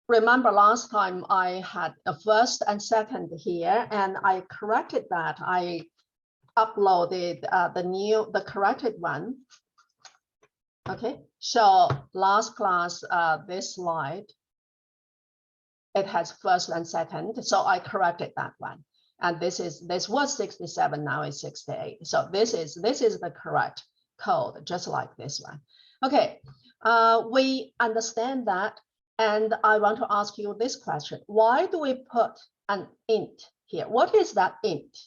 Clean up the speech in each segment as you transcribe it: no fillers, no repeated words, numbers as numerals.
remember last time I had a first and second here, and I corrected that. I uploaded the corrected one. Okay, so last class, this slide, it has first and second, so I corrected that one. And this was 67, now it's 68. So this is the correct code, just like this one. Okay, we understand that, and I want to ask you this question: why do we put an int here? What is that int?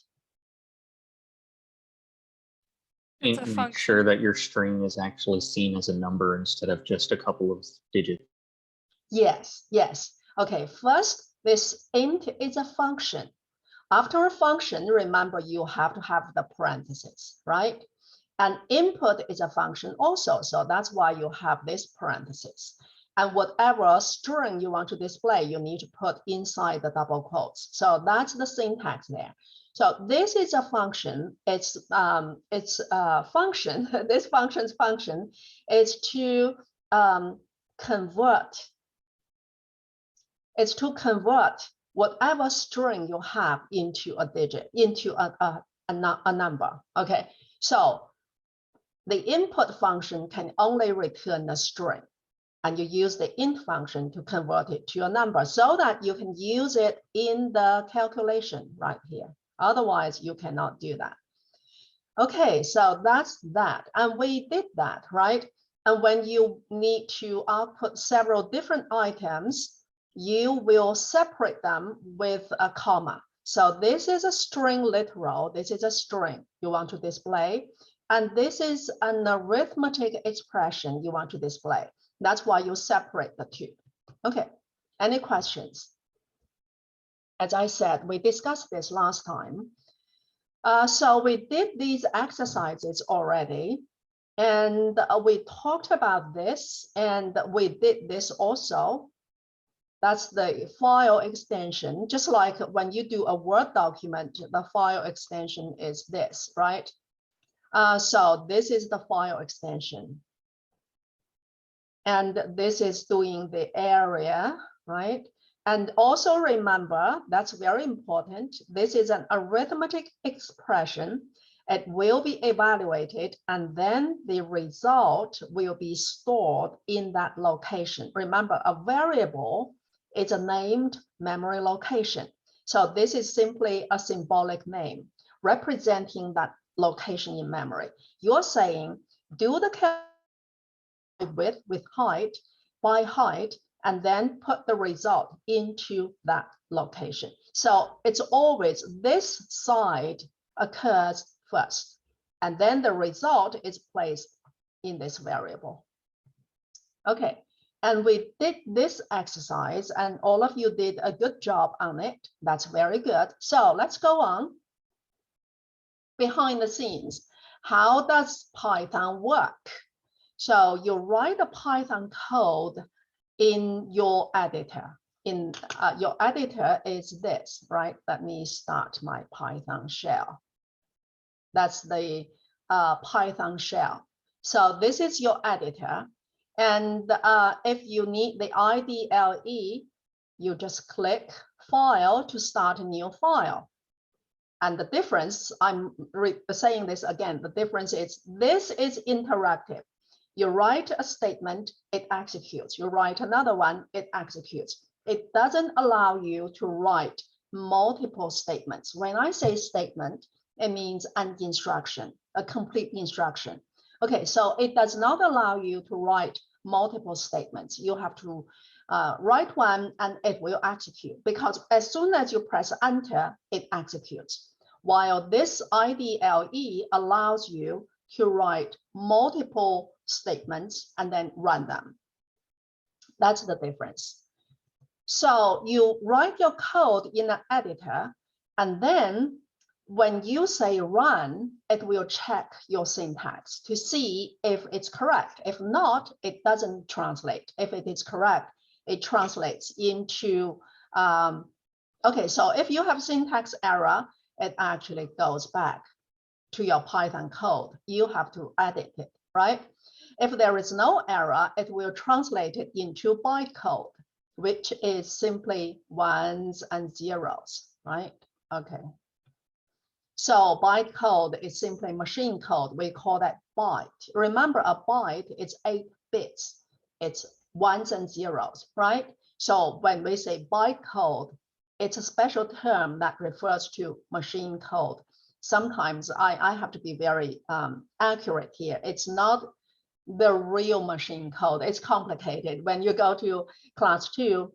Make sure that your string is actually seen as a number instead of just a couple of digits. Yes, yes. Okay, first, this int is a function. After a function, remember you have to have the parentheses, right? And input is a function also, so that's why you have this parenthesis. And whatever string you want to display, you need to put inside the double quotes. So that's the syntax there. So this is a function. It's a function. This function's function is to convert. It's to convert whatever string you have into a digit, into a number. Okay. So the input function can only return a string, and you use the int function to convert it to a number so that you can use it in the calculation right here. Otherwise, you cannot do that. Okay, so that's that. And we did that, right? And when you need to output several different items, you will separate them with a comma. So this is a string literal. This is a string you want to display. And this is an arithmetic expression you want to display. That's why you separate the two. Okay, any questions? As I said, we discussed this last time. So we did these exercises already, and we talked about this, and we did this also. That's the file extension. Just like when you do a Word document, the file extension is this, right? So this is the file extension. And this is doing the area, right? And also remember, that's very important. This is an arithmetic expression. It will be evaluated, and then the result will be stored in that location. Remember, a variable is a named memory location. So this is simply a symbolic name representing that location in memory. You're saying, do the width with height by height, and then put the result into that location. So it's always this side occurs first, and then the result is placed in this variable. Okay, and we did this exercise, and all of you did a good job on it. That's very good. So let's go on. Behind the scenes, how does Python work? So you write a Python code in your editor. Your editor is this, right? Let me start my Python shell. That's the Python shell. So this is your editor. And if you need the IDLE, you just click File to start a new file. And the difference, I'm saying this again, the difference is this is interactive. You write a statement, it executes. You write another one, it executes. It doesn't allow you to write multiple statements. When I say statement, it means an instruction, a complete instruction. Okay, so it does not allow you to write multiple statements. You have to write one and it will execute, because as soon as you press enter, it executes. While this IDLE allows you to write multiple statements and then run them. That's the difference. So you write your code in an editor, and then when you say run, it will check your syntax to see if it's correct. If not, it doesn't translate. If it is correct, it translates into, okay, so if you have syntax error, it actually goes back to your Python code. You have to edit it, right? If there is no error, it will translate it into bytecode. which is simply ones and zeros, right? Okay. So bytecode is simply machine code. We call that byte. Remember, a byte is 8 bits. It's ones and zeros, right? So when we say bytecode, it's a special term that refers to machine code. Sometimes I have to be very accurate here. It's not the real machine code. It's complicated. When you go to class 2,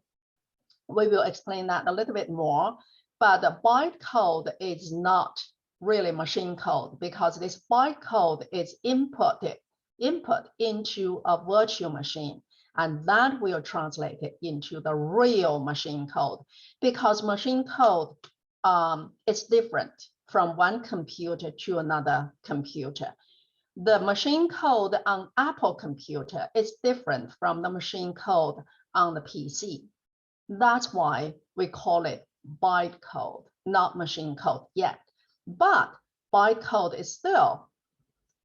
we will explain that a little bit more. But the bytecode is not really machine code, because this bytecode is input into a virtual machine, and that will translate it into the real machine code, because machine code is different from one computer to another computer. The machine code on Apple computer is different from the machine code on the PC. That's why we call it bytecode, not machine code yet. But bytecode is still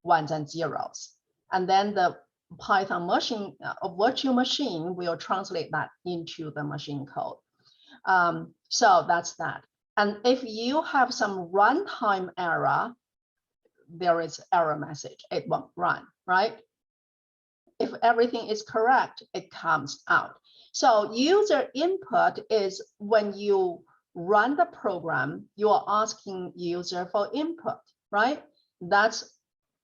ones and zeros. And then the Python machine, virtual machine, will translate that into the machine code. So that's that. And if you have some runtime error, there is error message. It won't run, right? If everything is correct, it comes out. So user input is when you run the program, you are asking user for input, right? That's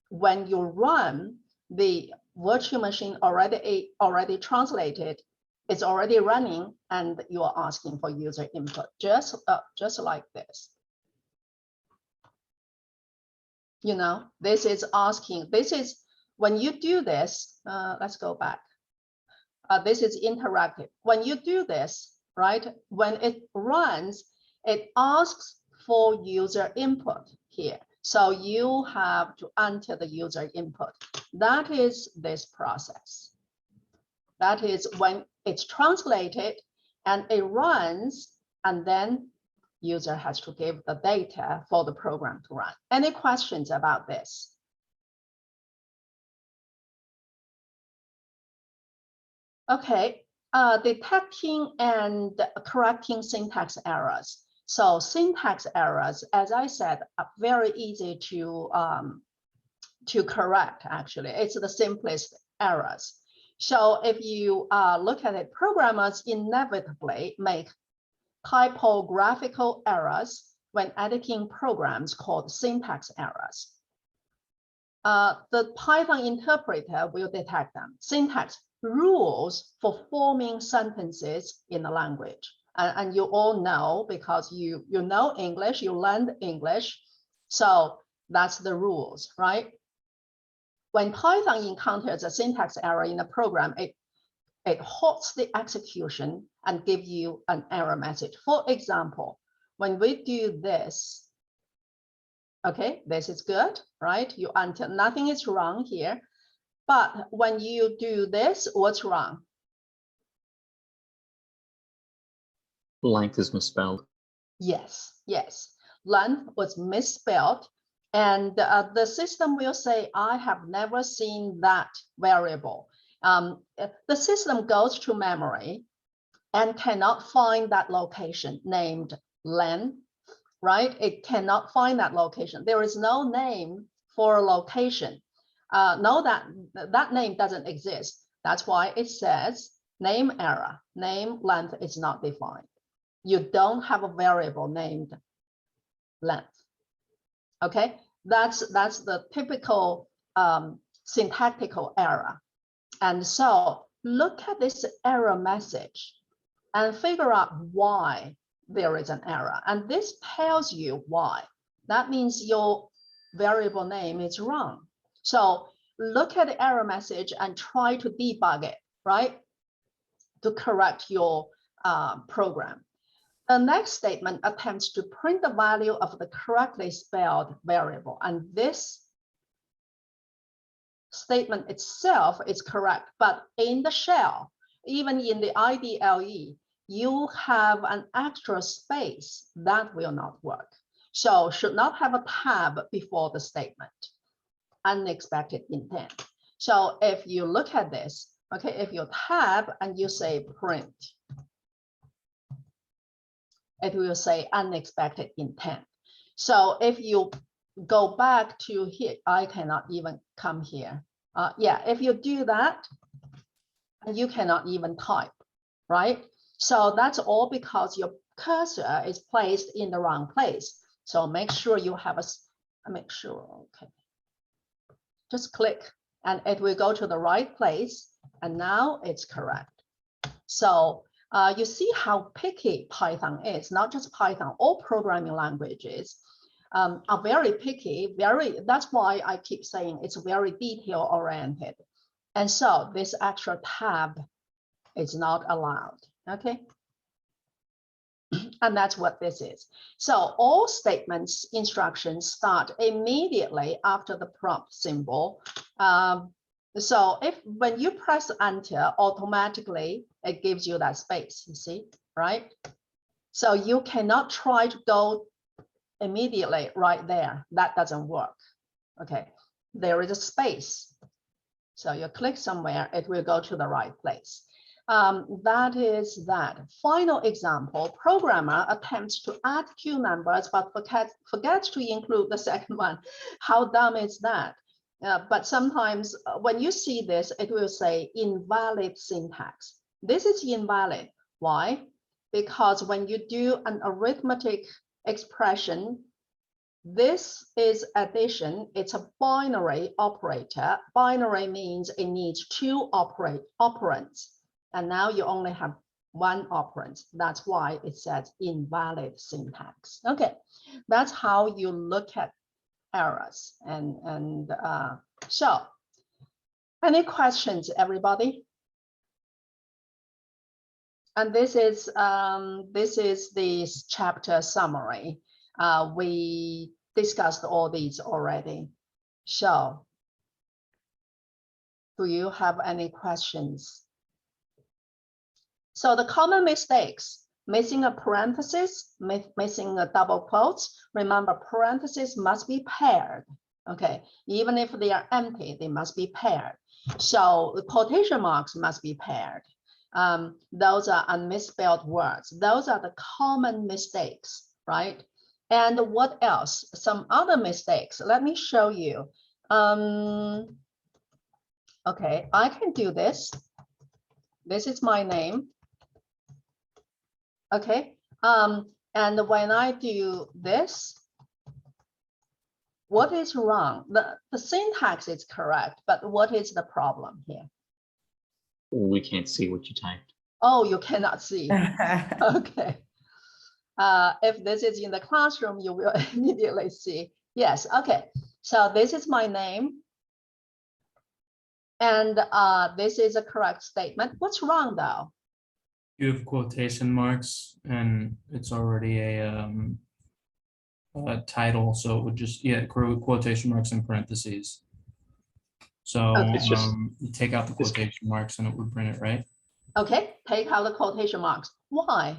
when you run the virtual machine already translated, it's already running, and you are asking for user input, just like this. You know, this is asking, this is when you do this, let's go back. This is interactive. When you do this, right, when it runs, it asks for user input here. So you have to enter the user input. That is this process. That is when it's translated and it runs, and then user has to give the data for the program to run. Any questions about this? Okay, detecting and correcting syntax errors. So syntax errors, as I said, are very easy to correct, actually. It's the simplest errors. So if you look at it, programmers inevitably make typographical errors when editing programs called syntax errors. The Python interpreter will detect them. Syntax rules for forming sentences in the language. And you all know, because you know English, you learned English. So that's the rules, right? When Python encounters a syntax error in a program, it halts the execution and gives you an error message. For example, when we do this, okay, this is good, right? You enter, nothing is wrong here. But when you do this, what's wrong? Length is misspelled. Yes, yes. Length was misspelled. And the system will say, I have never seen that variable. The system goes to memory and cannot find that location named length, right? It cannot find that location. There is no name for a location. Know that name doesn't exist. That's why it says name error, name length is not defined. You don't have a variable named length. Okay, that's the typical syntactical error. And so look at this error message and figure out why there is an error. And this tells you why. That means your variable name is wrong. So look at the error message and try to debug it, right? To correct your program. The next statement attempts to print the value of the correctly spelled variable. And this statement itself is correct, but in the shell, even in the IDLE, you have an extra space that will not work. So should not have a tab before the statement. Unexpected intent. So if you look at this, Okay, if you tab and you say print, it will say unexpected intent. So if you go back to here, I cannot even come here. Yeah, if you do that, you cannot even type, right? So that's all because your cursor is placed in the wrong place. So make sure you have make sure, okay. Just click and it will go to the right place. And now it's correct. So you see how picky Python is, not just Python, all programming languages are very picky, that's why I keep saying it's very detail oriented. And so this extra tab is not allowed, okay? And that's what this is. So all statements, instructions start immediately after the prompt symbol. So when you press enter, automatically it gives you that space, you see, right? So you cannot try to go immediately right there. That doesn't work. Okay, there is a space. So you click somewhere, it will go to the right place. That is that. Final example, programmer attempts to add Q numbers, but forgets to include the second one. How dumb is that? But sometimes when you see this, it will say invalid syntax. This is invalid. Why? Because when you do an arithmetic expression, this is addition. It's a binary operator. Binary means it needs two operands. And now you only have one operand. That's why it says invalid syntax. Okay, that's how you look at errors. So, any questions, everybody? And this is the chapter summary. We discussed all these already. So, do you have any questions? So the common mistakes, missing a parenthesis, missing a double quotes. Remember, parentheses must be paired. Okay, even if they are empty, they must be paired. So the quotation marks must be paired. Those are unmisspelled words. Those are the common mistakes, right? And what else? Some other mistakes. Let me show you. Okay, I can do this. This is my name. Okay, and when I do this, what is wrong? The syntax is correct, but what is the problem here? We can't see what you typed. Oh, you cannot see. Okay. If this is in the classroom, you will immediately see. Yes, okay. So this is my name. And this is a correct statement. What's wrong though? You have quotation marks and it's already a title, so it would just, yeah, quotation marks in parentheses. So Okay, you take out the quotation marks and it would print it, right? Okay, take out the quotation marks. Why?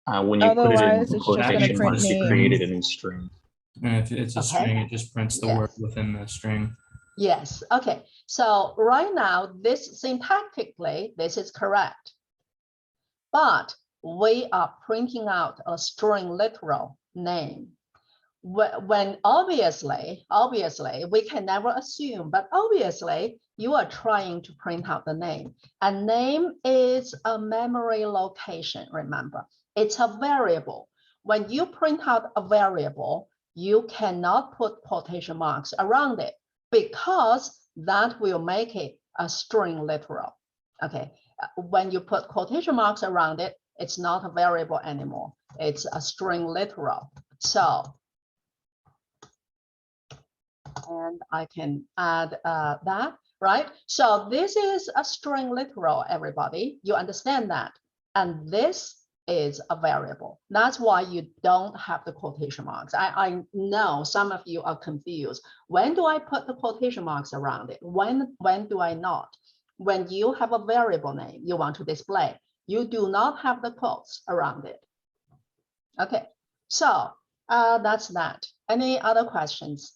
When you put it in quotation marks, you created a new string. And if it's a string, it just prints the word within the string. Yes, okay. So right now, this syntactically, this is correct. But we are printing out a string literal name. When obviously, we can never assume, but obviously you are trying to print out the name. And name is a memory location, remember. It's a variable. When you print out a variable, you cannot put quotation marks around it because that will make it a string literal. Okay, when you put quotation marks around it, it's not a variable anymore. It's a string literal. So, and I can add that, right? So this is a string literal, everybody. You understand that? And this is a variable. That's why you don't have the quotation marks. I know some of you are confused. When do I put the quotation marks around it? When do I not? When you have a variable name you want to display, you do not have the quotes around it. Okay, so that's that. Any other questions?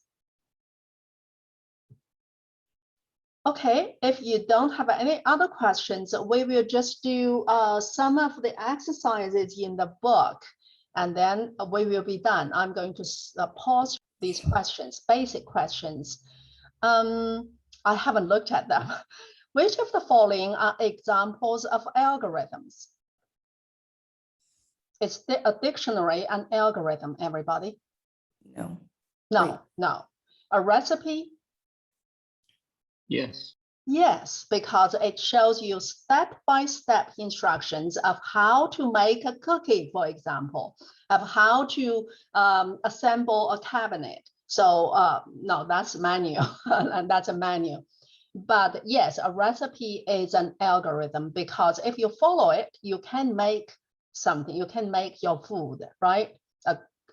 Okay, if you don't have any other questions, we will just do some of the exercises in the book, and then we will be done. I'm going to pause these questions, basic questions. I haven't looked at them. Which of the following are examples of algorithms? It's a dictionary and algorithm, everybody. No. No, Wait. no. A recipe? Yes. Yes, because it shows you step-by-step instructions of how to make a cookie, for example, of how to assemble a cabinet. So no, that's manual, and that's a manual. But yes, a recipe is an algorithm because if you follow it, you can make something. You can make your food, right?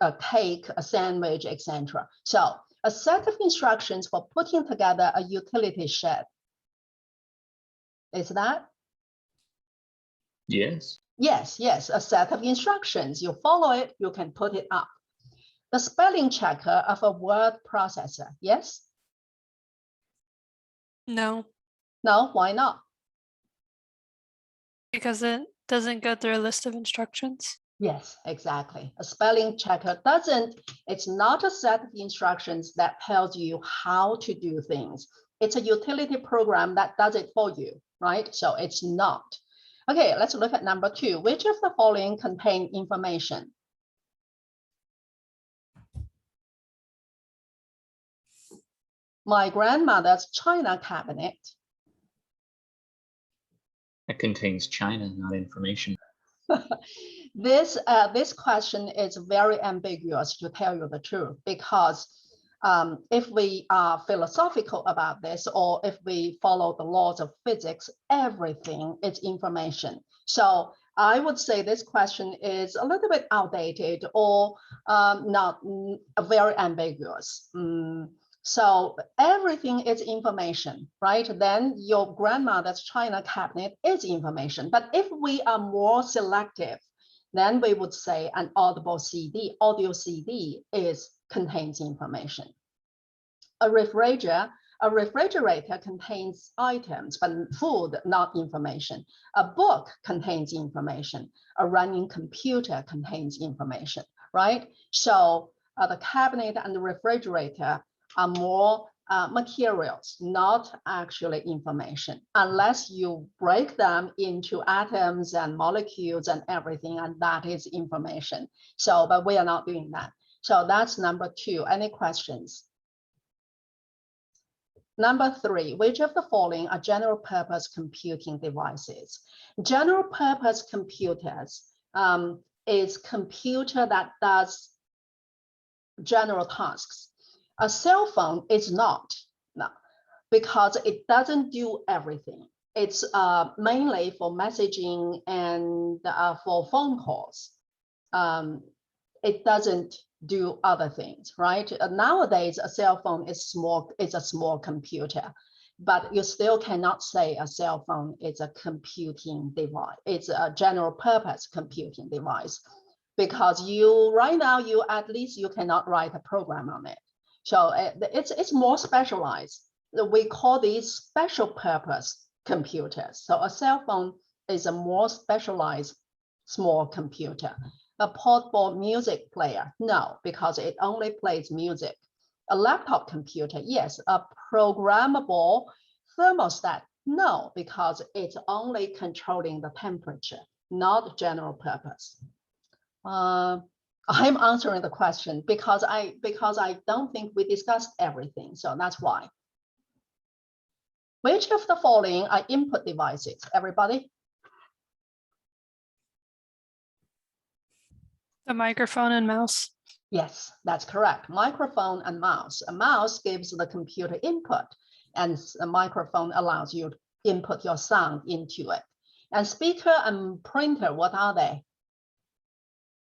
A cake, a sandwich, etc. So a set of instructions for putting together a utility shed. Is that? Yes. Yes, yes, a set of instructions. You follow it, you can put it up. The spelling checker of a word processor. Yes? No, No, why not? because it doesn't go through a list of instructions. Yes, exactly. A spelling checker doesn't, it's not a set of instructions that tells you how to do things. It's a utility program that does it for you, right? So it's not. Okay, let's look at number 2. Which of the following contain information? My grandmother's china cabinet. It contains China, not information. This question is very ambiguous, to tell you the truth, because if we are philosophical about this, or if we follow the laws of physics, everything is information. So I would say this question is a little bit outdated, or not very ambiguous. So everything is information, right? Then your grandmother's china cabinet is information. But if we are more selective, then we would say an audio CD contains information. A refrigerator contains items, but food, not information. A book contains information. A running computer contains information, right? So the cabinet and the refrigerator are more materials, not actually information, unless you break them into atoms and molecules and everything, and that is information. So, but we are not doing that. So that's number 2. Any questions? Number 3, which of the following are general purpose computing devices? General purpose computers is computer that does general tasks. A cell phone is not, no, because it doesn't do everything. It's mainly for messaging and for phone calls. It doesn't do other things, right? Nowadays, a cell phone is a small computer, but you still cannot say a cell phone is a computing device. It's a general purpose computing device, because right now at least you cannot write a program on it. So it's more specialized. We call these special purpose computers. So a cell phone is a more specialized small computer. A portable music player, no, because it only plays music. A laptop computer, yes. A programmable thermostat, no, because it's only controlling the temperature, not general purpose. I'm answering the question because I don't think we discussed everything, so that's why. Which of the following are input devices? Everybody? The microphone and mouse. Yes, that's correct. Microphone and mouse. A mouse gives the computer input, and a microphone allows you to input your sound into it. And speaker and printer, what are they?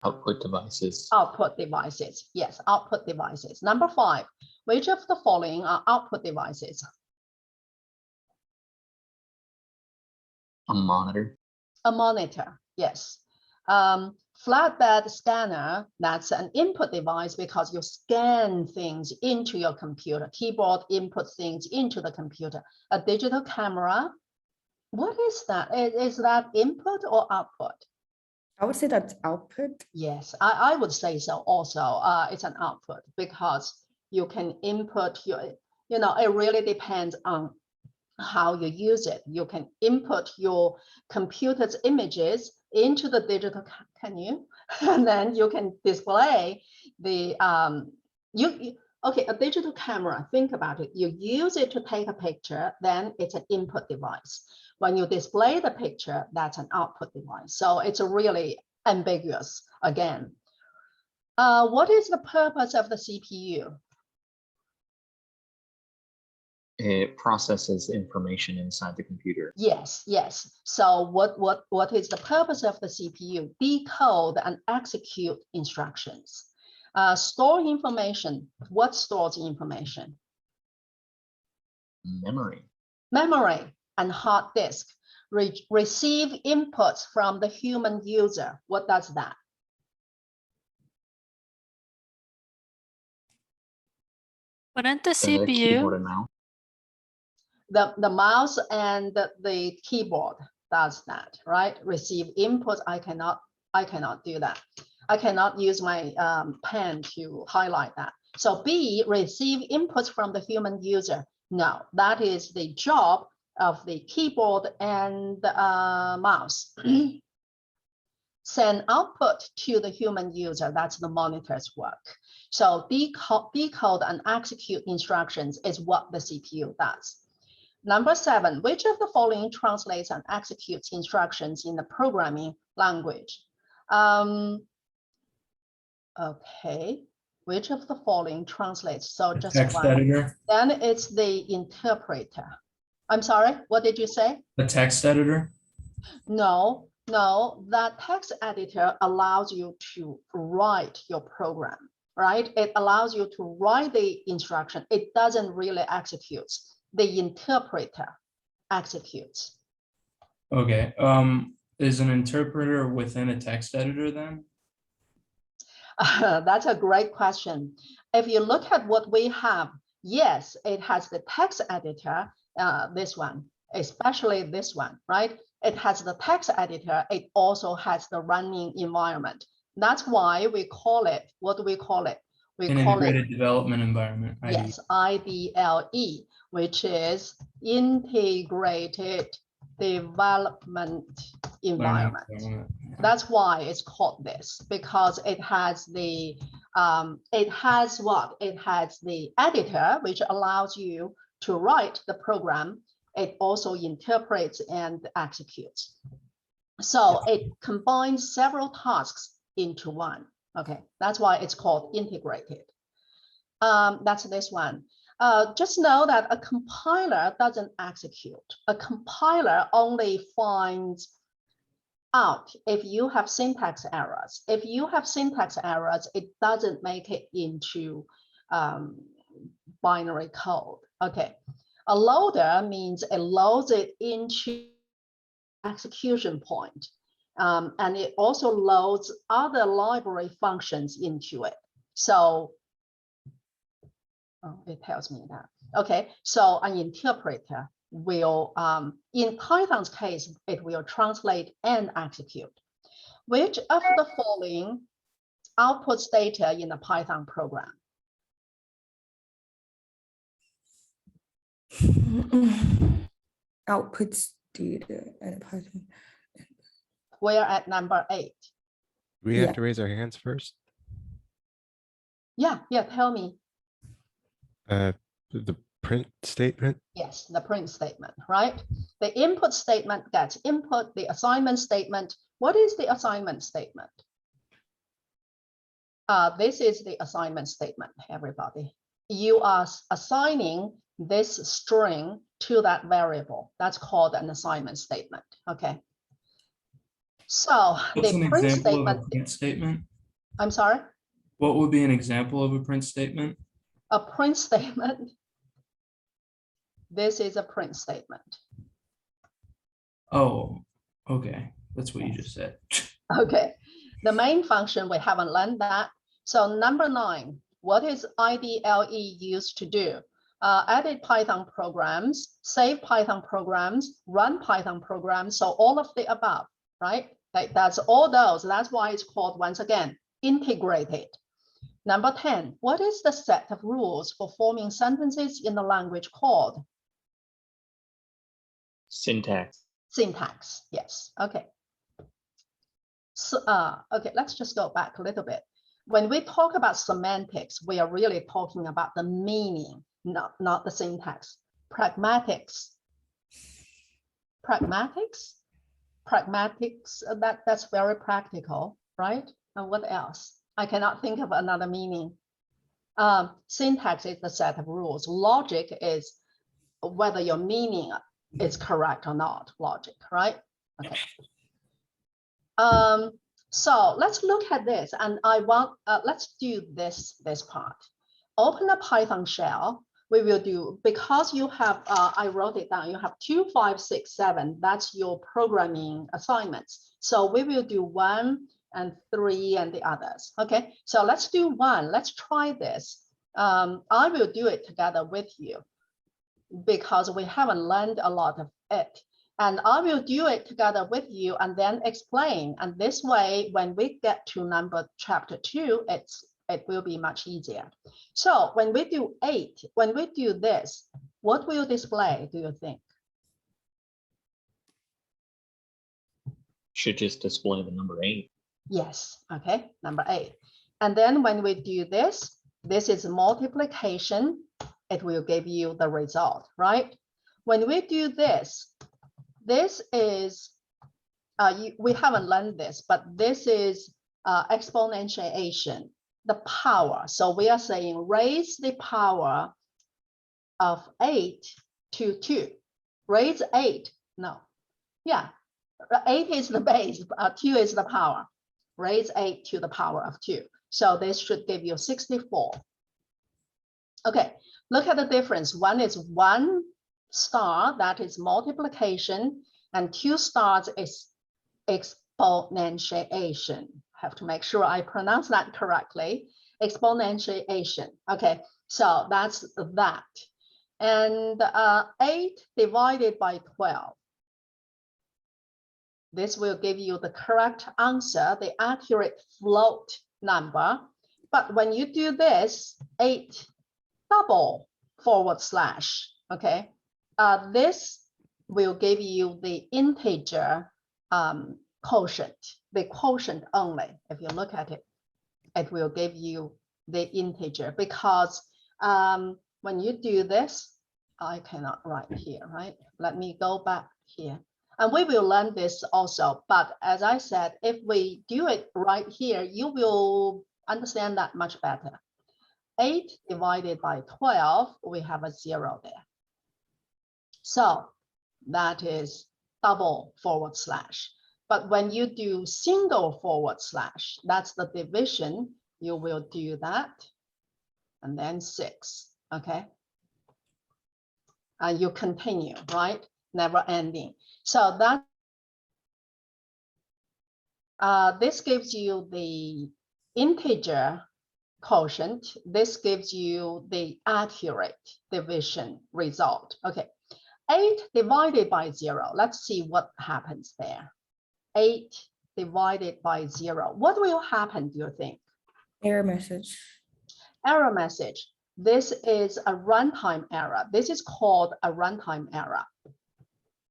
Output devices. Output devices. Yes, output devices. Number 5, which of the following are output devices? A monitor. A monitor, yes. Flatbed scanner, that's an input device because you scan things into your computer. Keyboard input things into the computer. A digital camera, what is that? Is that input or output? I would say that's output. Yes, I would say so also. It's an output because you can input your, it really depends on how you use it. You can input your computer's images into the digital, can you? And then you can display the, okay, a digital camera, think about it. You use it to take a picture, then it's an input device. When you display the picture, that's an output device. So it's really ambiguous again. What is the purpose of the CPU? It processes information inside the computer. Yes, yes. So what is the purpose of the CPU? Decode and execute instructions. Store information. What stores information? Memory. Memory and hard disk. Receive inputs from the human user. What does that? Wouldn't the Keyboard CPU, and mouse. The mouse and the keyboard does that, right? Receive input. I cannot do that. I cannot use my pen to highlight that. So B, receive inputs from the human user. No, that is the job of the keyboard and mouse. Send output to the human user. That's the monitor's work. So decode and execute instructions is what the CPU does. Number 7, which of the following translates and executes instructions in the programming language? Okay, which of the following translates? So just Text one. editor. Then it's the interpreter. I'm sorry, what did you say? The text editor. No, that text editor allows you to write your program, right? It allows you to write the instruction. It doesn't really execute. The interpreter executes. Okay. Is an interpreter within a text editor then? That's a great question. If you look at what we have, yes, it has the text editor, this one, especially this one, right? It has the text editor. It also has the running environment. That's why we call it, what do we call it? We An call integrated development environment. IDE. Yes, IDLE, which is integrated development environment. That's why it's called this, because it has the it has the editor, which allows you to write the program. It also interprets and executes. So it combines several tasks into one. Okay, that's why it's called integrated. That's this one. Just know that a compiler doesn't execute. A compiler only finds out if you have syntax errors. If you have syntax errors, it doesn't make it into binary code. Okay, a loader means it loads it into execution point. And it also loads other library functions into it. So it tells me that. Okay, so an interpreter will, in Python's case, it will translate and execute. Which of the following outputs data in a Python program? Outputs data and Python. We're at number 8. We Yeah. have to raise our hands first. Yeah, tell me. The print statement. Yes, the print statement, right? The input statement gets input, the assignment statement. What is the assignment statement? This is the assignment statement, everybody. You are assigning this string to that variable. That's called an assignment statement, okay? So What's the an print example of a statement, print statement? I'm sorry? What would be an example of a print statement? A print statement. This is a print statement. Oh, okay. That's what you just said. Okay. The main function, we haven't learned that. So number 9, what is IDLE used to do? Edit Python programs, save Python programs, run Python programs. So all of the above, right? Like that's all those. That's why it's called, once again, integrated. Number 10, what is the set of rules for forming sentences in the language called? Syntax. Syntax, yes, okay. So, okay, let's just go back a little bit. When we talk about semantics, we are really talking about the meaning, not the syntax. Pragmatics, that's very practical, right? And what else? I cannot think of another meaning. Syntax is the set of rules. Logic is whether your meaning is correct or not, logic, right? Okay. So let's look at this, and let's do this part. Open a Python shell. We will do, because you have, I wrote it down, you have 2, 5, 6, 7. That's your programming assignments. So we will do 1 and 3 and the others. Okay, so let's do 1. Let's try this. I will do it together with you because we haven't learned a lot of it. And I will do it together with you and then explain. And this way, when we get to chapter 2, it will be much easier. So when we do 8, when we do this, what will display, do you think? Should just display the number 8. Yes, okay, number 8. And then when we do this is multiplication. It will give you the result, right? When we do this is, we haven't learned this, but this is exponentiation, the power. So we are saying raise the power of 8 to 2. Raise 8, no. Yeah, 8 is the base, 2 is the power. Raise 8 to the power of 2. So this should give you 64. Okay, look at the difference. One is 1 star, that is multiplication, and 2 stars is exponentiation. Have to make sure I pronounce that correctly. Exponentiation. Okay, so that's that. And 8 divided by 12. This will give you the correct answer, the accurate float number. But when you do this, 8 double /, okay? This will give you the integer quotient, the quotient only. If you look at it, it will give you the integer because when you do this, I cannot write here, right? Let me go back here. And we will learn this also. But as I said, if we do it right here, you will understand that much better. 8 divided by 12, we have a 0 there. So that is double /. But when you do single /, that's the division, you will do that. And then 6, okay? And you continue, right? Never ending. So that this gives you the integer quotient. This gives you the accurate division result. Okay, 8 divided by 0. Let's see what happens there. 8 divided by 0. What will happen, do you think? Error message. Error message. This is a runtime error. This is called a runtime error.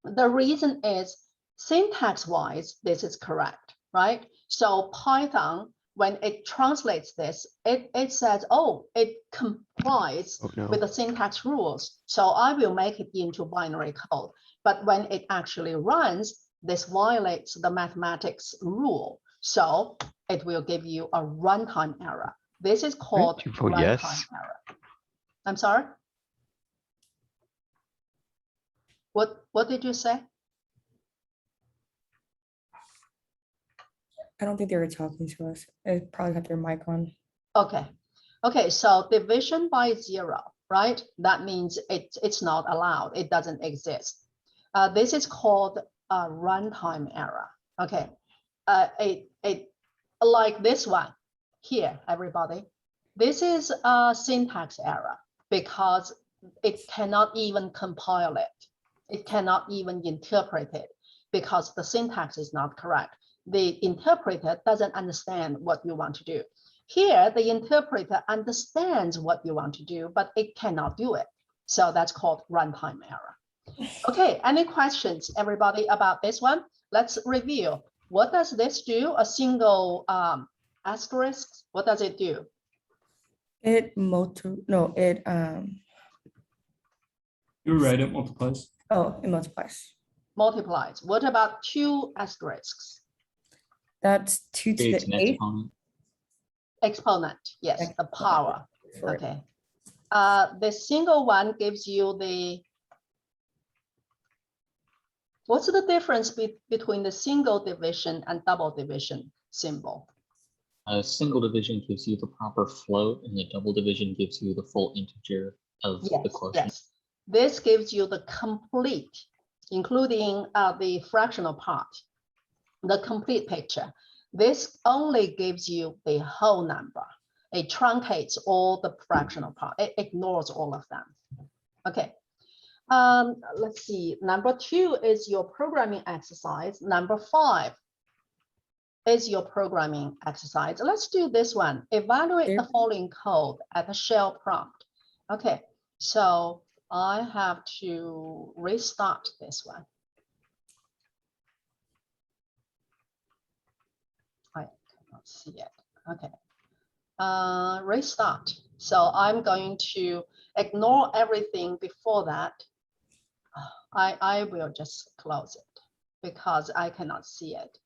The reason is syntax-wise, this is correct, right? So Python, when it translates this, it says, oh, it complies with the syntax rules. So I will make it into binary code. But when it actually runs, this violates the mathematics rule. So it will give you a runtime error. This is called runtime error. I'm sorry? What did you say? I don't think they were talking to us. They probably have their mic on. Okay. Okay, so division by 0, right? That means it's not allowed. It doesn't exist. This is called a runtime error. Okay. like this one here, everybody. This is a syntax error because it cannot even compile it. It cannot even interpret it because the syntax is not correct. The interpreter doesn't understand what you want to do. Here, the interpreter understands what you want to do, but it cannot do it. So that's called runtime error. Okay, any questions, everybody, about this one? Let's review. What does this do? A single asterisk, what does it do? It You're right, it multiplies. oh, it multiplies. Multiplies. What about two asterisks? That's 2 to Creates the an 8th. exponent. Exponent, yes, the power. for it. Okay. The single one gives you the, what's the difference between the single division and double division symbol? A single division gives you the proper float, and the double division gives you the full integer of Yes, the quotient. yes. This gives you the complete, including the fractional part, the complete picture. This only gives you the whole number. It truncates all the fractional part. It ignores all of them. Okay. Let's see. Number 2 is your programming exercise. Number 5 is your programming exercise. Let's do this one. Evaluate the following code at the shell prompt. Okay, so I have to restart this one. I cannot see it. Okay. Restart. So I'm going to ignore everything before that. I will just close it because I cannot see it.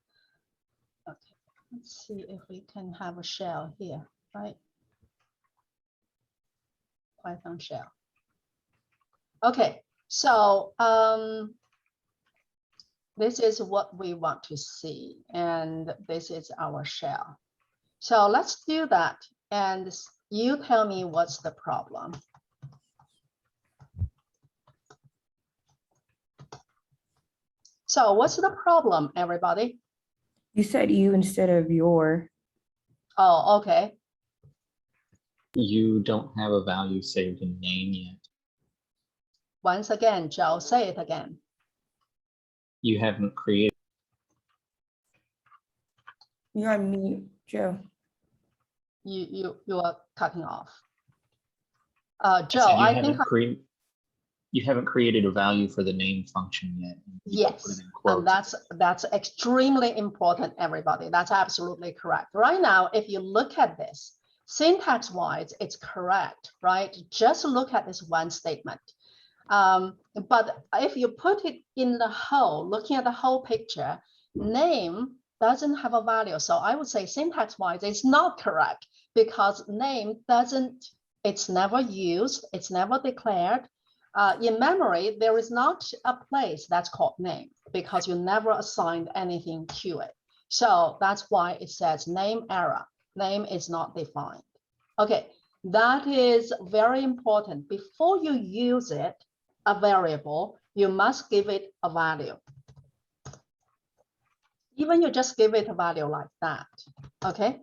Okay, let's see if we can have a shell here, right? Python shell. Okay, so this is what we want to see, and this is our shell. So let's do that, and you tell me what's the problem. So what's the problem, everybody? You said you instead of your. Oh, okay. You don't have a value saved in name yet. Once again, Joe, say it again. You haven't created. You're on mute, Joe. You are cutting off. Joe, So I think you haven't created a value for the name function yet. You put it yes, in quotes. and that's extremely important, everybody. That's absolutely correct. Right now, if you look at this, syntax-wise, it's correct, right? Just look at this one statement. But if you put it in the whole, looking at the whole picture, name doesn't have a value. So I would say syntax-wise, it's not correct because name doesn't, it's never used, it's never declared. In memory, there is not a place that's called name because you never assigned anything to it. So that's why it says name error. Name is not defined. Okay, that is very important. Before you use it, a variable, you must give it a value. Even you just give it a value like that, okay?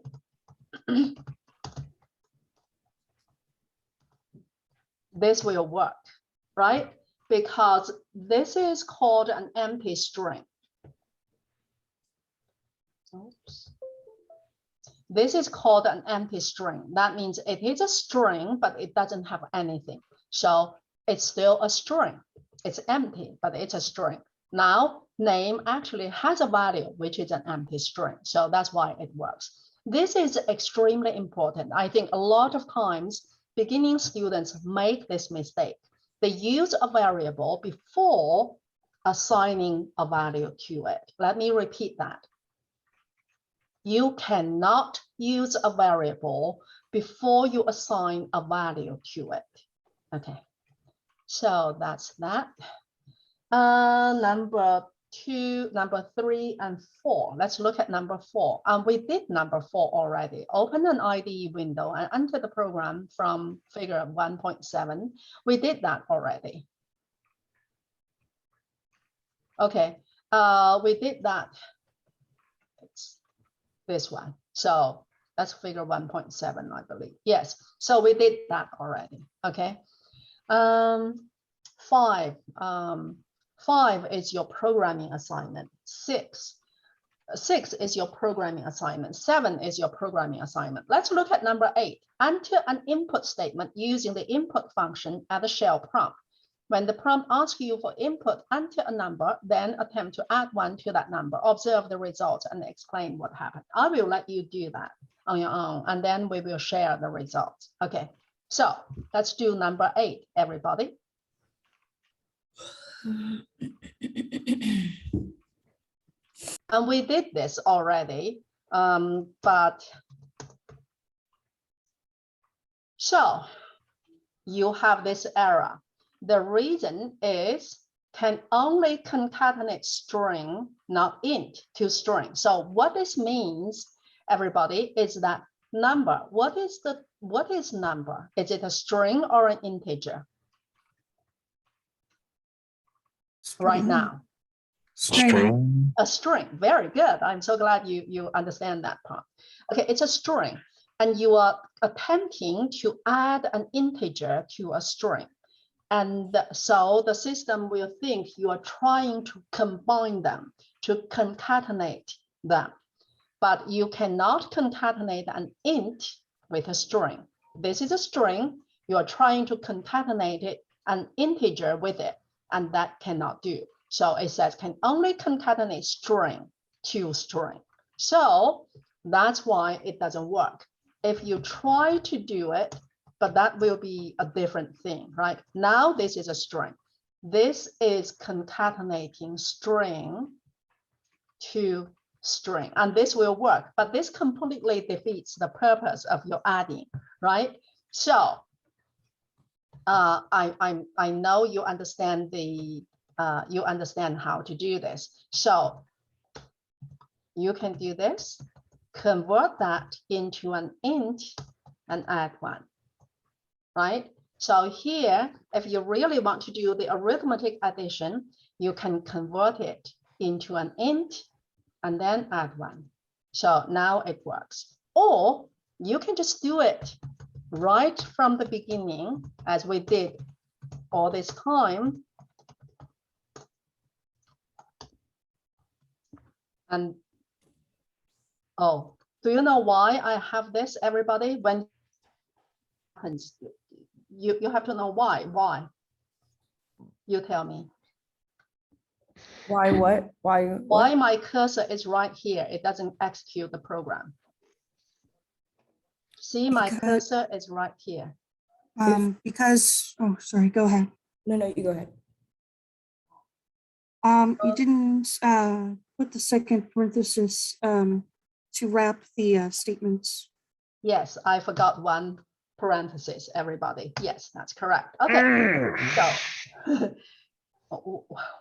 This will work, right? Because this is called an empty string. Oops. This is called an empty string. That means it is a string, but it doesn't have anything. So it's still a string. It's empty, but it's a string. Now, name actually has a value, which is an empty string. So that's why it works. This is extremely important. I think a lot of times, beginning students make this mistake. They use a variable before assigning a value to it. Let me repeat that. You cannot use a variable before you assign a value to it. Okay, so that's that. Number 2, number 3, and 4. Let's look at number 4. We did number 4 already. Open an IDE window and enter the program from figure 1.7. We did that already. Okay, we did that. It's this one. So that's figure 1.7, I believe. Yes, so we did that already. Okay. 5 is your programming assignment. 6 is your programming assignment. 7 is your programming assignment. Let's look at number 8. Enter an input statement using the input function at the shell prompt. When the prompt asks you for input, enter a number, then attempt to add 1 to that number. Observe the results and explain what happened. I will let you do that on your own, and then we will share the results. Okay, so let's do number 8, everybody. And we did this already, but so you have this error. The reason is can only concatenate string, not int, to string. So what this means, everybody, is that number. What is number? Is it a string or an integer? Right now. String. A string. Very good. I'm so glad you understand that part. Okay, it's a string, and you are attempting to add an integer to a string. And so the system will think you are trying to combine them, to concatenate them. But you cannot concatenate an int with a string. This is a string. You are trying to concatenate it, an integer with it, and that cannot do. So it says can only concatenate string to string. So that's why it doesn't work. If you try to do it, but that will be a different thing, right? Now this is a string. This is concatenating string to string, and this will work, but this completely defeats the purpose of your adding, right? So I know you understand you understand how to do this. So you can do this, convert that into an int and add 1, right? So here, if you really want to do the arithmetic addition, you can convert it into an int and then add 1. So now it works. Or you can just do it right from the beginning, as we did all this time. And oh, do you know why I have this, everybody? When happens, you have to know why. Why? You tell me. Why what? Why my cursor is right here? It doesn't execute the program. See, my cursor is right here. Because, oh, sorry, go ahead. No, you go ahead. You didn't put the second parenthesis to wrap the statements. Yes, I forgot one parenthesis, everybody. Yes, that's correct. Okay, so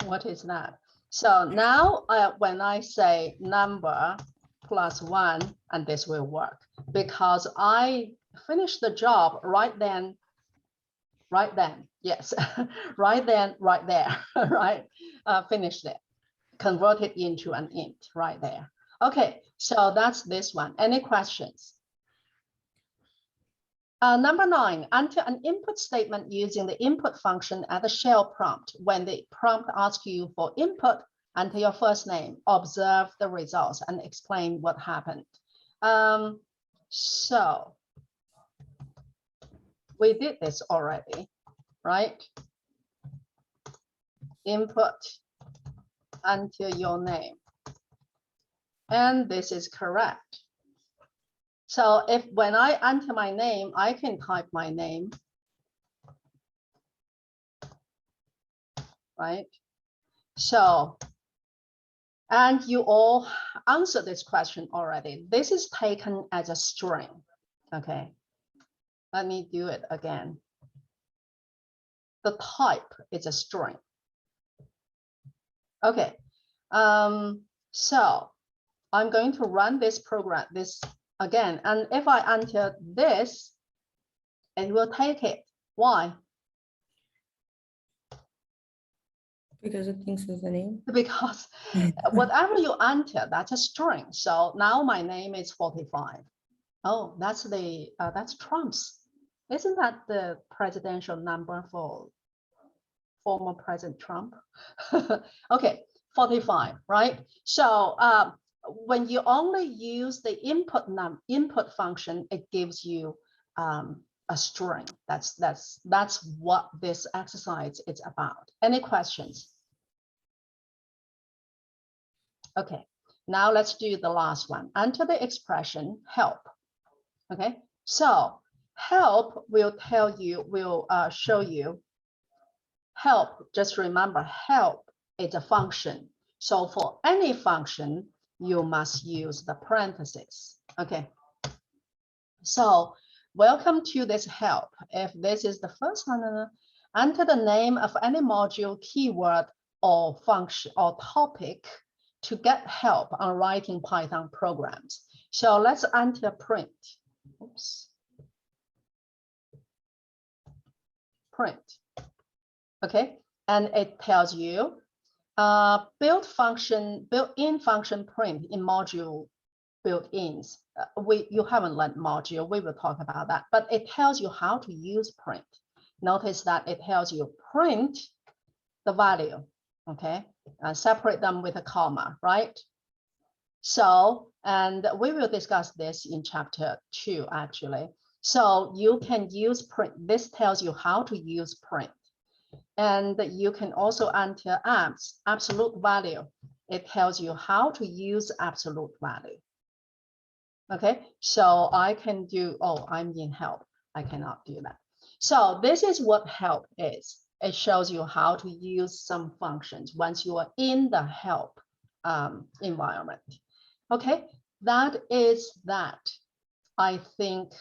what is that? So now when I say number plus 1, and this will work because I finished the job right then, yes, right then, right there, right? Finished it, convert it into an int right there. Okay, so that's this one. Any questions? Number 9, enter an input statement using the input function at the shell prompt. When the prompt asks you for input, enter your first name, observe the results, and explain what happened. So we did this already, right? Input, enter your name. And this is correct. So if when I enter my name, I can type my name, right? So, and you all answered this question already. This is taken as a string, okay? Let me do it again. The type is a string. Okay, so I'm going to run this program, this again, and if I enter this, it will take it. Why? Because it thinks it's a name. Because whatever you enter, that's a string. So now my name is 45. Oh, that's that's Trump's. Isn't that the presidential number for former President Trump? Okay, 45, right? So when you only use the input function, it gives you a string. That's what this exercise is about. Any questions? Okay, now let's do the last one. Enter the expression help. Okay, so help will tell you, will show you. Help, just remember, help is a function. So for any function, you must use the parentheses. Okay, so welcome to this help. If this is the first one, enter the name of any module, keyword, or function or topic to get help on writing Python programs. So let's enter print. Oops. Print. Okay, and it tells you built-in function print in module built-ins. You haven't learned module, we will talk about that, but it tells you how to use print. Notice that it tells you print the value, okay, and separate them with a comma, right? So, and we will discuss this in chapter 2 actually. So you can use print. This tells you how to use print. And you can also enter absolute value. It tells you how to use absolute value. Okay, so I can do, oh, I'm in help. I cannot do that. So this is what help is. It shows you how to use some functions once you are in the help environment. Okay, that is that. I think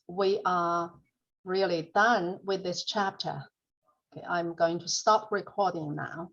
we are really done with this chapter. Okay, I'm going to stop recording now.